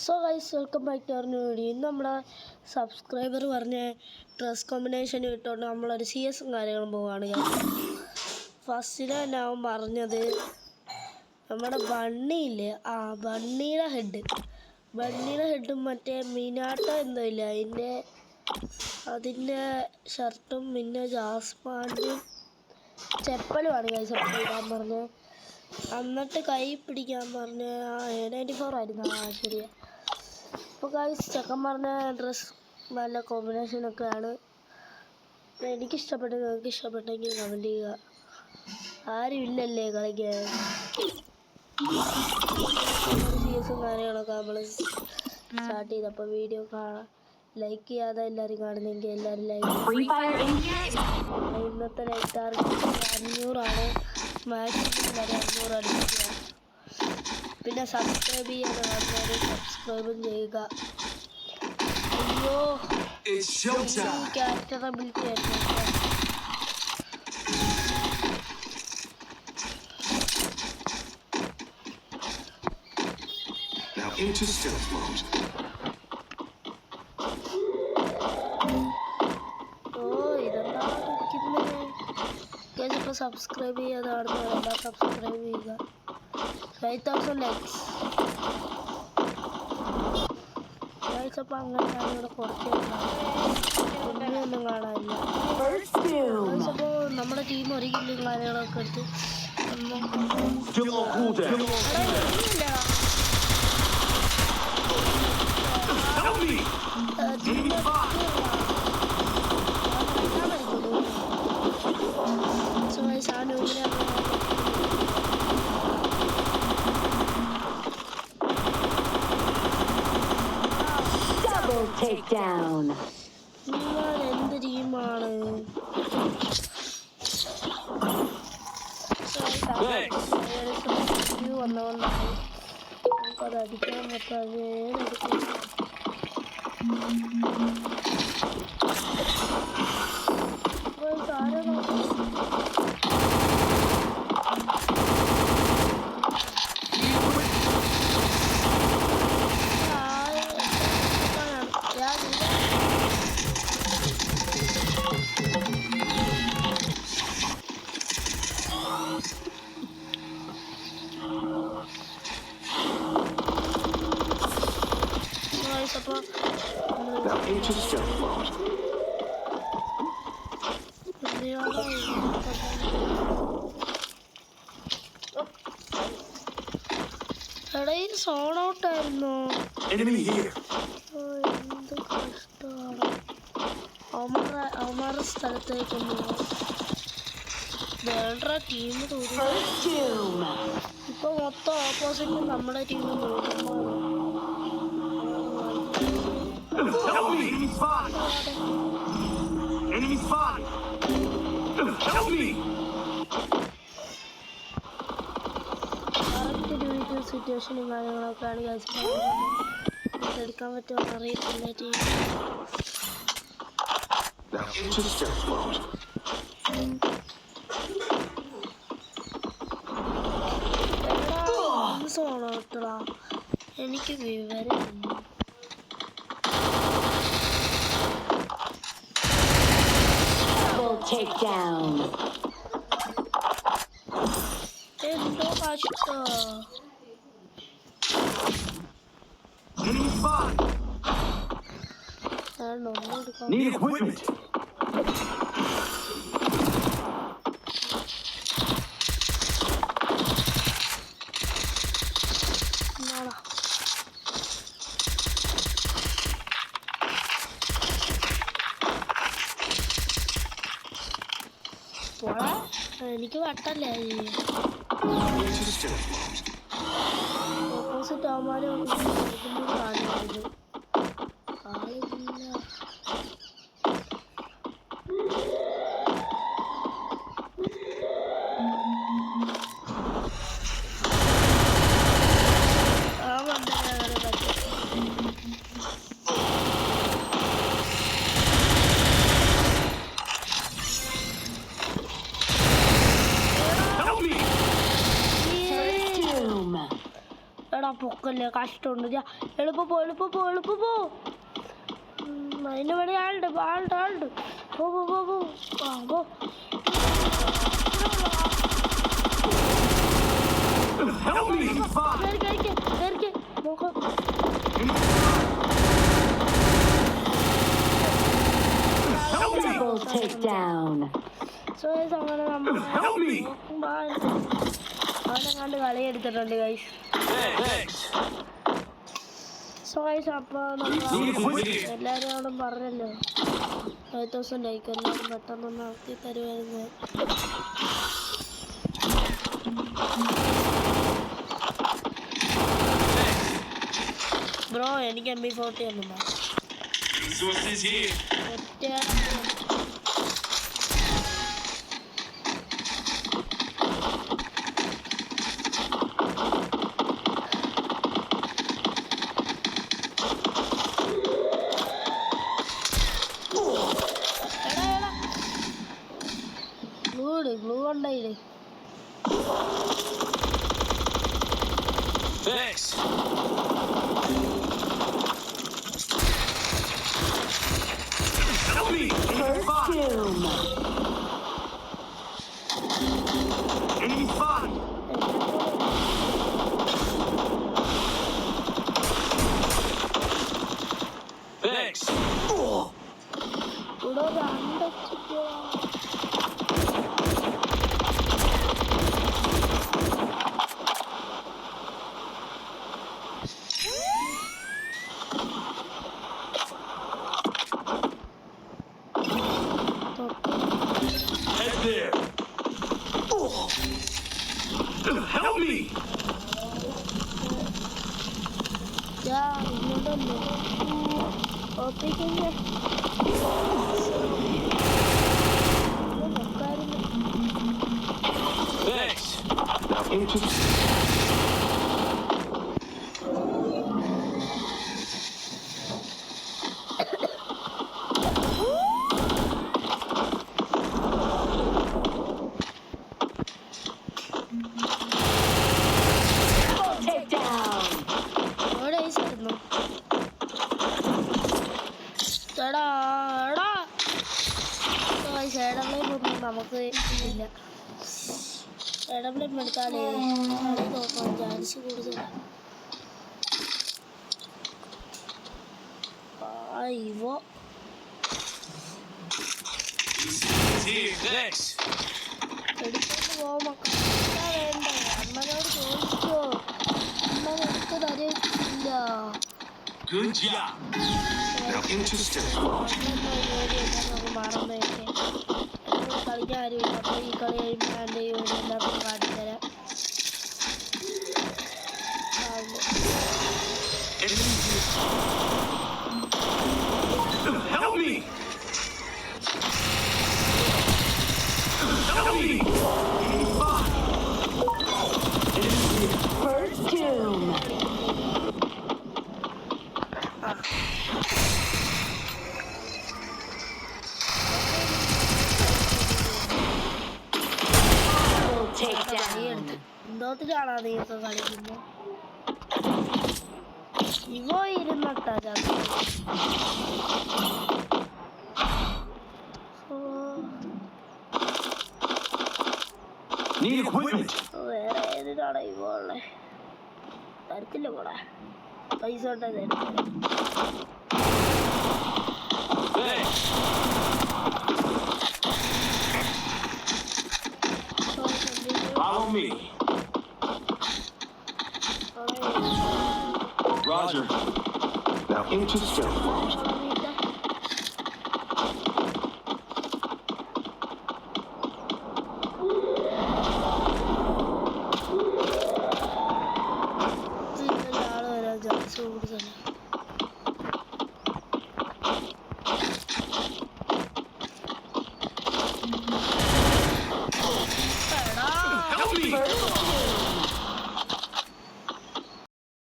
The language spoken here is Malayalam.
So guys welcome back to our new video. ഇന്ന് നമ്മുടെ സബ്സ്ക്രൈബർ പറഞ്ഞ ഡ്രസ് കോമ്പിനേഷൻ ഇട്ടുകൊണ്ട് നമ്മളൊരു CS കാര്യങ്ങളും പോവുകയാണ്. ഫസ്റ്റിന് തന്നെ അവൻ പറഞ്ഞത് നമ്മുടെ ബണ്ണിയില്ലേ, ബണ്ണിയുടെ ഹെഡും മറ്റേ മിനാട്ടോ എന്തോ ഇല്ല അതിൻ്റെ ഷർട്ടും പിന്നെ ജാസ്പാൻറ്റും ചെപ്പലുമാണ് ഗൈസ് അപ്പോൾ ഇടാൻ പറഞ്ഞ്. എന്നിട്ട് കൈ പിടിക്കാൻ പറഞ്ഞ് A94 ആയിരുന്നു. ശരിയാ. അപ്പോൾ ഗൈസ് ചെക്കൻ പറഞ്ഞ ഡ്രസ്സ് നല്ല കോമ്പിനേഷനൊക്കെയാണ്. എനിക്കിഷ്ടപ്പെട്ടു. നിങ്ങൾക്ക് ഇഷ്ടപ്പെട്ടെങ്കിൽ കമൻറ്റ് ചെയ്യുക. ആരും ഇല്ലല്ലേ കളിക്കാൻ. CS കാര്യങ്ങളൊക്കെ നമ്മൾ സ്റ്റാർട്ട് ചെയ്തപ്പോൾ വീഡിയോ ലൈക്ക് ചെയ്യാതെ എല്ലാവരും കാണുന്നെങ്കിൽ എല്ലാവരും ലൈക്ക്. ഇന്നത്തെ ലൈക്ക് ടാർഗറ്റ് 500 മാക്സിമം വരെ 500 അടിക്കുക. പിന്നെ സബ്സ്ക്രൈബ് ചെയ്യാൻ സബ്സ്ക്രൈബും ചെയ്യുക. അയ്യോ ക്യാരക്ടർ അബിലിറ്റി ആയിരുന്നു. ഇപ്പോൾ സബ്സ്ക്രൈബ് ചെയ്യാതാണ് എല്ലാം സബ്സ്ക്രൈബ് ചെയ്യുക. 5000 ലൈക്സ്. അപ്പോൾ അങ്ങനെയാണ് ഇവിടെ കുറച്ച് ഒന്നും കാണാനില്ല. അപ്പോൾ നമ്മുടെ ടീം ഒരു കില്ലും കാര്യങ്ങളൊക്കെ എടുത്ത് Takedown. നിങ്ങൾ എന്ത് ടീമാണ്? വന്നതുകൊണ്ടാണ് നമുക്കത് അടിക്കാൻ പറ്റാതെ Now into stealth mode. Zone out ആയിരുന്നു. Enemy here. എന്ത് കഷ്ടമാണ്. അവന്മാരുടെ സ്ഥലത്തേക്കൊന്നും വേണ്ട ടീം തോന്നും. ഇപ്പൊ മൊത്തം ഓപ്പോസിറ്റ് നമ്മുടെ ടീം തോന്നുമ്പോൾ Help me! Enemy spotted! Enemy spotted! Help me! Correct സിറ്റുവേഷനും കാര്യങ്ങളൊക്കെയാണ് എടുക്കാൻ പറ്റുമെന്ന് അറിയത്തില്ല ടീം. സോണോട്ടടാ എനിക്ക് വിവരം. Takedown. എന്തോ കഷ്ട. Need equipment. എനിക്ക് വട്ടല്ലേ ഓപ്പോസിറ്റ് അവന്മാരും കാണുന്നത് ആളില്ല. ആ വണ്ടനെ അങ്ങനെ പറ്റും. എടാ പൊക്കൽ വലിയ കഷ്ടമുണ്ട്. എളുപ്പം പോ. അതിന് വേണ്ടി ആളുണ്ട്. പോ. Help me! He's fine! കേറിക്ക്. നോക്കാം. Double takedown! സോ അങ്ങനെ നമ്മൾ Help me! അവനെ കണ്ട് കളി എടുത്തിട്ടുണ്ട് ഗൈസ്. സോ ഗൈസ് അപ്പോൾ നമ്മൾ എല്ലാവരോടും പറഞ്ഞല്ലോ 5000 ലൈക്ക് എല്ലാവരും പെട്ടെന്നൊന്ന് നടത്തി തരുമായിരുന്നു. ബ്രോ എനിക്ക് MP40 ഒന്നും ഗ്ലൂ ഉണ്ടായില്ലേ. Help me! Enemy's fine! Enemy's fine! Thanks! ഇവിടെ രണ്ടോ Head there! Help me! ഇങ്ങോട്ടല്ലേ ഓപ്പിക്കല്ലേ Thanks! Now into... നമുക്ക് ഇല്ല. ഇടപെടും എടുത്താലേ കളി നോക്കാൻ ചാൻസ് കൂടുതലാണ്. ഇവോ എടുത്തോണ്ട് പോവാൻ മക്കളെ വേണ്ട. അമ്മനോട് ചോദിച്ചോ, അമ്മ എടുത്ത് തരില്ല. Good job! Now into stealth mode. നമുക്ക് മറന്നേക്കെ കളിക്കാൻ ആരുമില്ല. അപ്പോൾ ഈ കളി കഴിയുമ്പോൾ എൻ്റെ ഈ വീഡിയോ എല്ലാവർക്കും കാട്ടിത്തരാം. Help me! Help me! First doom. Double takedown. എന്തോത്തിലാണോ നീയൊക്കെ കളിക്കുന്നത്? ഇവോ ഇരുന്നിട്ടാ Need equipment! വേറെ ഏതിനാണ് ഇവോ ഉള്ളത്? തരത്തില്ല കൂടെ പൈസ ഉണ്ടത് Follow me. Roger. Now into stealth mode.